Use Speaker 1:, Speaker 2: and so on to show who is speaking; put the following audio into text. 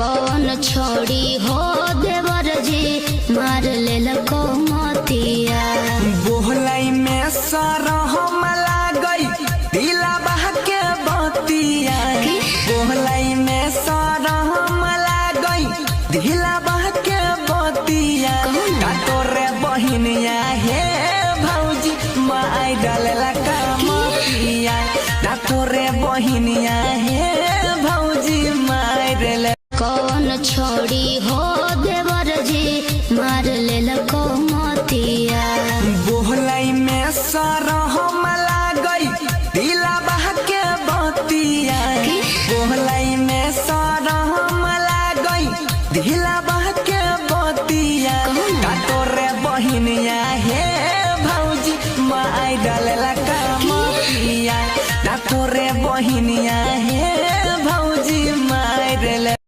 Speaker 1: कौन छोड़ी हो देवर जी मार ले लको मोतिया।
Speaker 2: बोहलाई में सरहम लागई दिला बह के बतिया। बोहलाई में सरहम लागई दिला बह के बतिया। तोरे बहिनिया हे भौजी माई डालेला कमतिया। तोरे बहिनिया हे भौजी माई डाले।
Speaker 1: कौन छोड़ी हो देवर जी मार ले लको मोतिया।
Speaker 2: बोहलाई में सरहम लागई दिला बह के बतिया। बोहलाई में सरहम लागई दिला बह के बतिया। तोरे बहिनिया हे भौजी माई डालेला कमतिया। तोरे बहिनिया हे